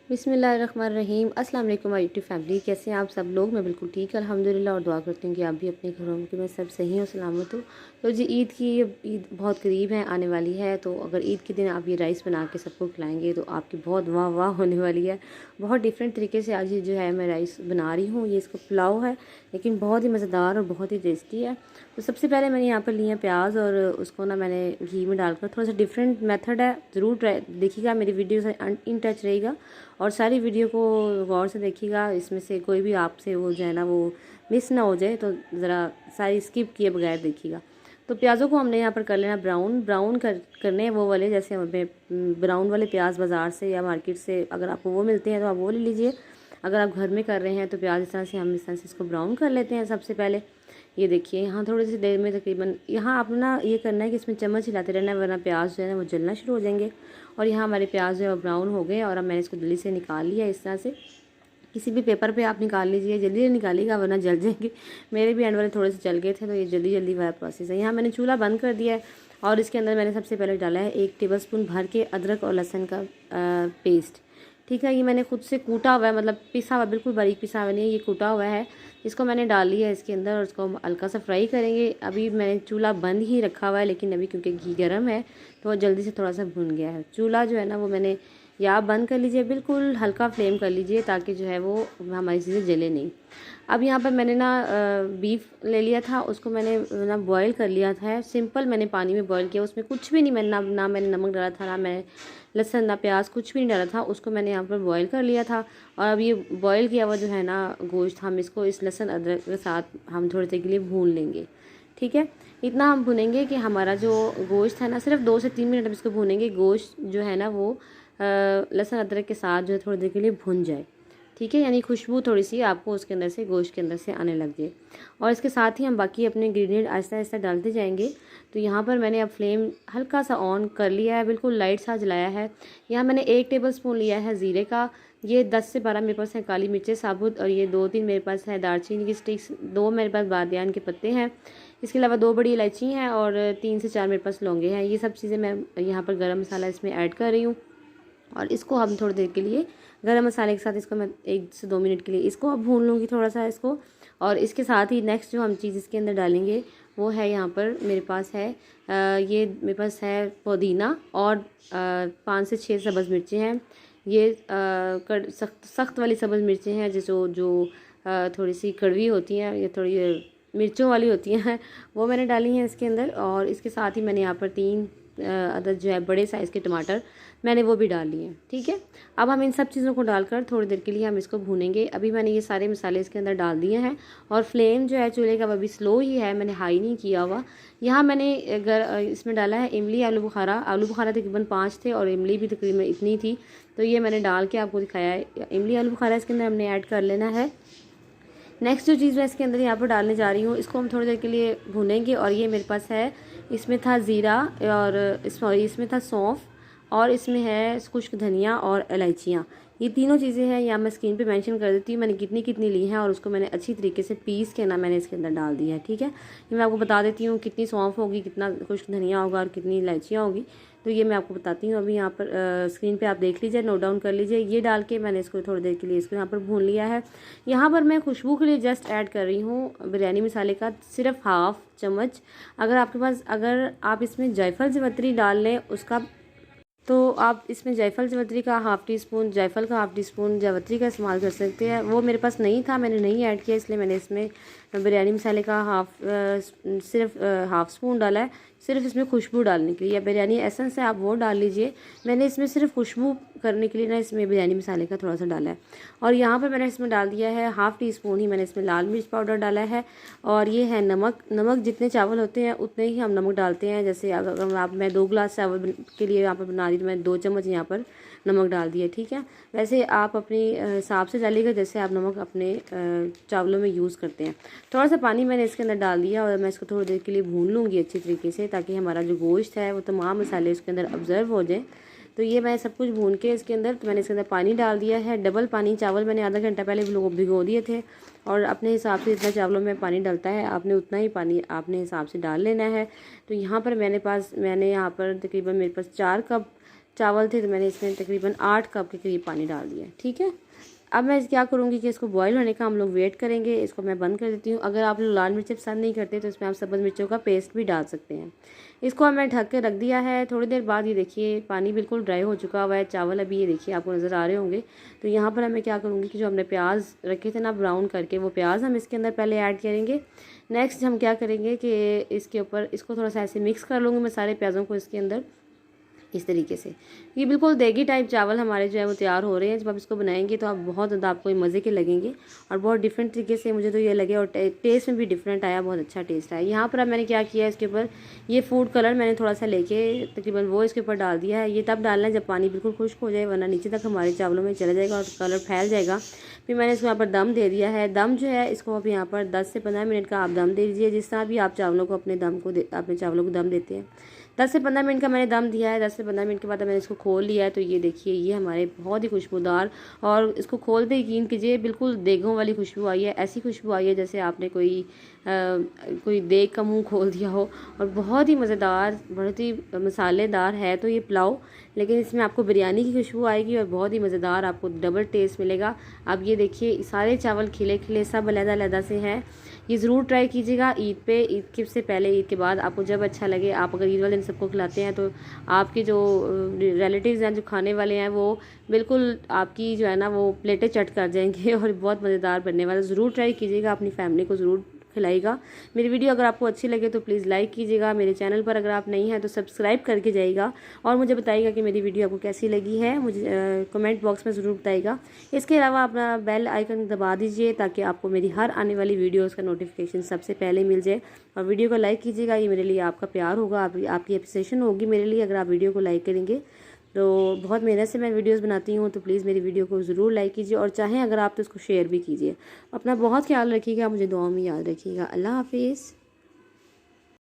बिस्मिल्लाहिर्रहमानिर्रहीम। अस्सलाम वालेकुम माय यूट्यूब फैमिली, कैसे हैं आप सब लोग। मैं बिल्कुल ठीक अल्हम्दुलिल्लाह और दुआ करती हूँ कि आप भी अपने घरों में मैं सब सही और सलामत हो। तो जी ईद बहुत करीब है, आने वाली है। तो अगर ईद के दिन आप ये राइस बना के सबको खिलाएंगे तो आपकी बहुत वाह वाह होने वाली है। बहुत डिफरेंट तरीके से आज ये जो है मैं राइस बना रही हूँ। ये इसका पुलाव है, लेकिन बहुत ही मज़ेदार और बहुत ही टेस्टी है। तो सबसे पहले मैंने यहाँ पर लिया प्याज और उसको ना मैंने घी में डालकर, थोड़ा सा डिफरेंट मेथड है, ज़रूर ट्राई देखिएगा। मेरी वीडियो से इन टच रहेगा और सारी वीडियो को गौर से देखिएगा। इसमें से कोई भी आपसे वो जो है ना वो मिस ना हो जाए, तो ज़रा सारी स्किप किए बगैर देखिएगा। तो प्याज़ों को हमने यहाँ पर कर लेना ब्राउन ब्राउन करने हैं वो वाले, जैसे हमें ब्राउन वाले प्याज बाज़ार से या मार्केट से अगर आपको वो मिलते हैं तो आप वो ले लीजिए। अगर आप घर में कर रहे हैं तो प्याज इस तरह से हम इस तरह से इसको ब्राउन कर लेते हैं। सबसे पहले ये देखिए, यहाँ थोड़ी सी देर में तकरीबन यहाँ आप ना ये करना है कि इसमें चम्मच हिलाते रहना है, वरना प्याज जो है ना वो जलना शुरू हो जाएंगे। और यहाँ हमारे प्याज जो है ब्राउन हो गए और अब मैंने इसको जल्दी से निकाल लिया। इस तरह से किसी भी पेपर पे आप निकाल लीजिए, जल्दी से निकालिएगा वरना जल जाएंगे। मेरे भी एंड वाले थोड़े से जल गए थे, तो ये जल्दी जल्दी वाला प्रोसेस है। यहाँ मैंने चूल्हा बंद कर दिया है और इसके अंदर मैंने सबसे पहले डाला है 1 टेबलस्पून भर के अदरक और लहसुन का पेस्ट। ठीक है, ये मैंने खुद से कूटा हुआ है, मतलब पिसा हुआ, बिल्कुल बारीक पिसा हुआ नहीं है, ये कूटा हुआ है। इसको मैंने डाल लिया है इसके अंदर और इसको हम हल्का सा फ्राई करेंगे। अभी मैंने चूल्हा बंद ही रखा हुआ है, लेकिन अभी क्योंकि घी गर्म है तो वो जल्दी से थोड़ा सा भुन गया है। चूल्हा जो है ना वो मैंने या आप बंद कर लीजिए, बिल्कुल हल्का फ्लेम कर लीजिए ताकि जो है वो हमारी चीज़ें जले नहीं। अब यहाँ पर मैंने ना बीफ ले लिया था, उसको मैंने ना बॉईल कर लिया था। सिंपल मैंने पानी में बॉईल किया, उसमें कुछ भी नहीं, मैंने ना मैंने नमक डाला था, ना मैंने लहसुन ना प्याज कुछ भी नहीं डाला था। उसको मैंने यहाँ पर बॉईल कर लिया था। और अब ये बॉईल किया हुआ जो है ना गोश्त, हम इसको इस लहसुन अदरक के साथ हम थोड़ी देर के लिए भून लेंगे। ठीक है, इतना हम भुनेंगे कि हमारा जो गोश्त है ना, सिर्फ 2 से 3 मिनट हम इसको भूनेंगे। गोश्त जो है ना वो लहसुन अदरक के साथ जो है थोड़ी देर के लिए भुन जाए। ठीक है, यानी खुशबू थोड़ी सी आपको उसके अंदर से, गोश्त के अंदर से आने लग जाए। और इसके साथ ही हम बाकी अपने इंग्रेडिएंट आहिस्ता आहिस्ता डालते जाएंगे। तो यहाँ पर मैंने अब फ्लेम हल्का सा ऑन कर लिया है, बिल्कुल लाइट सा जलाया है। यहाँ मैंने 1 टेबलस्पून लिया है ज़ीरे का। ये 10 से 12 मेरे पास है काली मिर्चें साबुत, और ये 2-3 मेरे पास है दालचीनी की स्टिक्स, 2 मेरे पास बादियान के पत्ते हैं। इसके अलावा 2 बड़ी इलायची हैं और 3 से 4 मेरे पास लौंगे हैं। ये सब चीज़ें मैं यहाँ पर गरम मसाला इसमें ऐड कर रही हूँ और इसको हम थोड़ी देर के लिए गरम मसाले के साथ इसको मैं 1 से 2 मिनट के लिए इसको अब भून लूँगी थोड़ा सा इसको। और इसके साथ ही नेक्स्ट जो हम चीज़ इसके अंदर डालेंगे वो है, यहाँ पर मेरे पास है ये मेरे पास है पुदीना और 5 से 6 सब्ज़ मिर्चें हैं। ये सख्त वाली सब्ज़ मिर्चें हैं जो थोड़ी सी कड़वी होती हैं, ये थोड़ी मिर्चों वाली होती हैं, वो मैंने डाली हैं इसके अंदर। और इसके साथ ही मैंने यहाँ पर 3 अदद जो है बड़े साइज़ के टमाटर मैंने वो भी डाल लिए हैं। ठीक है, अब हम इन सब चीज़ों को डालकर थोड़ी देर के लिए हम इसको भूनेंगे। अभी मैंने ये सारे मसाले इसके अंदर डाल दिए हैं और फ्लेम जो है चूल्हे का अभी स्लो ही है, मैंने हाई नहीं किया हुआ। यहाँ मैंने इसमें डाला है इमली आलू बुखारा। आलू बुखारा तकरीबन 5 थे और इमली भी तकरीबन इतनी थी, तो ये मैंने डाल के आपको दिखाया है। इमली आलू बुखारा इसके अंदर हमने ऐड कर लेना है। नेक्स्ट जो चीज़ मैं इसके अंदर यहाँ पर डालने जा रही हूँ, इसको हम थोड़ी देर के लिए भूनेंगे। और ये मेरे पास है, इसमें था ज़ीरा और इसमें था सौंफ और इसमें है खुश्क धनिया और इलायचियाँ। ये तीनों चीज़ें हैं, या मैं स्क्रीन पे मेंशन कर देती हूँ मैंने कितनी कितनी ली हैं। और उसको मैंने अच्छी तरीके से पीस के ना मैंने इसके अंदर डाल दिया है। ठीक है, ये मैं आपको बता देती हूँ कितनी सौंफ होगी, कितना खुश्क धनिया होगा और कितनी इलायचियाँ होगी, तो ये मैं आपको बताती हूँ। अभी यहाँ पर स्क्रीन पे आप देख लीजिए, नोट डाउन कर लीजिए। ये डाल के मैंने इसको थोड़ी देर के लिए इसको यहाँ पर भून लिया है। यहाँ पर मैं खुशबू के लिए जस्ट ऐड कर रही हूँ बिरयानी मसाले का सिर्फ हाफ़ चम्मच। अगर आपके पास, अगर आप इसमें जायफल जावित्री डाल लें उसका, तो आप इसमें जायफल जावित्री का हाफ़ टी स्पून, जायफल का हाफ़ टी स्पून जावित्री का इस्तेमाल कर सकते हैं। वो मेरे पास नहीं था, मैंने नहीं ऐड किया, इसलिए मैंने इसमें बिरयानी मसाले का सिर्फ हाफ़ स्पून डाला है, सिर्फ इसमें खुशबू डालने के लिए। या बिरयानी एसेंस है आप वो डाल लीजिए, मैंने इसमें सिर्फ खुशबू करने के लिए ना इसमें बिरयानी मसाले का थोड़ा सा डाला है। और यहाँ पर मैंने इसमें डाल दिया है हाफ़ टी स्पून ही मैंने इसमें लाल मिर्च पाउडर डाला है। और ये है नमक। नमक जितने चावल होते हैं उतने ही हम नमक डालते हैं। जैसे अगर मैं 2 गिलास चावल के लिए यहाँ पर बना रही, तो मैं 2 चम्मच यहाँ पर नमक डाल दिया। ठीक है, वैसे आप अपने हिसाब से डालिएगा जैसे आप नमक अपने चावलों में यूज़ करते हैं। थोड़ा सा पानी मैंने इसके अंदर डाल दिया और मैं इसको थोड़ी देर के लिए भून लूँगी अच्छी तरीके से, ताकि हमारा जो गोश्त है वो तमाम मसाले उसके अंदर ऑब्ज़र्व हो जाए। तो ये मैं सब कुछ भून के इसके अंदर, तो मैंने इसके अंदर पानी डाल दिया है, डबल पानी। चावल मैंने आधा घंटा पहले भिगो दिए थे और अपने हिसाब से जितना चावलों में पानी डलता है आपने उतना ही पानी अपने हिसाब से डाल लेना है। तो यहाँ पर मैंने यहाँ पर तकरीबन मेरे पास चावल थे तो मैंने इसमें तकरीबन 8 कप के करीब पानी डाल दिया। ठीक है, अब मैं क्या करूँगी कि इसको बॉईल होने का हम लोग वेट करेंगे। इसको मैं बंद कर देती हूँ। अगर आप लोग लाल मिर्च पसंद नहीं करते तो इसमें आप सब्ज़ मिर्चों का पेस्ट भी डाल सकते हैं। इसको मैं ढक के रख दिया है। थोड़ी देर बाद ये देखिए पानी बिल्कुल ड्राई हो चुका हुआ है। चावल अभी ये देखिए आपको नज़र आ रहे होंगे। तो यहाँ पर मैं क्या करूँगी कि जो हमने प्याज रखे थे ना ब्राउन करके, वो प्याज हम इसके अंदर पहले ऐड करेंगे। नेक्स्ट हम क्या करेंगे कि इसके ऊपर इसको थोड़ा सा ऐसे मिक्स कर लूँगी मैं सारे प्याज़ों को इसके अंदर, इस तरीके से। ये बिल्कुल देगी टाइप चावल हमारे जो है वो तैयार हो रहे हैं। जब आप इसको बनाएंगे तो आप बहुत ज़्यादा आपको ये मज़े के लगेंगे और बहुत डिफरेंट तरीके से मुझे तो ये लगे और टेस्ट में भी डिफरेंट आया, बहुत अच्छा टेस्ट आया। यहाँ पर अब मैंने क्या किया, इसके ऊपर ये फूड कलर मैंने थोड़ा सा लेके तकरीबन वो इसके ऊपर डाल दिया है। ये तब डालना है जब पानी बिल्कुल खुश्क हो जाए, वरना नीचे तक हमारे चावलों में चला जाएगा और कलर फैल जाएगा। फिर मैंने इसको यहाँ पर दम दे दिया है। दम जो है इसको अब यहाँ पर 10 से 15 मिनट का आप दम दे दीजिए, जिस तरह भी आप चावलों को अपने चावलों को दम देते हैं। 10 से 15 मिनट का मैंने दम दिया है। 10 से 15 मिनट के बाद मैंने इसको खोल लिया है। तो ये देखिए ये हमारे बहुत ही खुशबूदार, और इसको खोलते यकीन कीजिए बिल्कुल देगों वाली खुशबू आई है। ऐसी खुशबू आई है जैसे आपने कोई देग का मुंह खोल दिया हो। और बहुत ही मज़ेदार, बहुत ही मसालेदार है तो ये पुलाव, लेकिन इसमें आपको बिरयानी की खुशबू आएगी और बहुत ही मज़ेदार आपको डबल टेस्ट मिलेगा। अब ये देखिए सारे चावल खिले खिले सब अलग-अलग से हैं। ये ज़रूर ट्राई कीजिएगा ईद पे, ईद के से पहले, ईद के बाद, आपको जब अच्छा लगे। आप अगर ईद वाले दिन सबको खिलाते हैं तो आपके जो रिलेटिव्स हैं, जो खाने वाले हैं, वो बिल्कुल आपकी जो है ना वो प्लेटें चट कर जाएंगे और बहुत मज़ेदार बनने वाला। ज़रूर ट्राई कीजिएगा, अपनी फैमिली को ज़रूर खिलाइएगा। मेरी वीडियो अगर आपको अच्छी लगे तो प्लीज़ लाइक कीजिएगा। मेरे चैनल पर अगर आप नहीं हैं तो सब्सक्राइब करके जाइएगा और मुझे बताइएगा कि मेरी वीडियो आपको कैसी लगी है। मुझे कमेंट बॉक्स में ज़रूर बताइएगा। इसके अलावा अपना बेल आइकन दबा दीजिए ताकि आपको मेरी हर आने वाली वीडियोज़ का नोटिफिकेशन सबसे पहले मिल जाए। और वीडियो को लाइक कीजिएगा, ये मेरे लिए आपका प्यार होगा, आपकी अप्रिसिएशन होगी मेरे लिए अगर आप वीडियो को लाइक करेंगे। तो बहुत मेहनत से मैं वीडियोस बनाती हूँ, तो प्लीज़ मेरी वीडियो को ज़रूर लाइक कीजिए और चाहें अगर आप तो उसको शेयर भी कीजिए। अपना बहुत ख्याल रखिएगा, मुझे दुआ में याद रखिएगा। अल्लाह हाफिज़।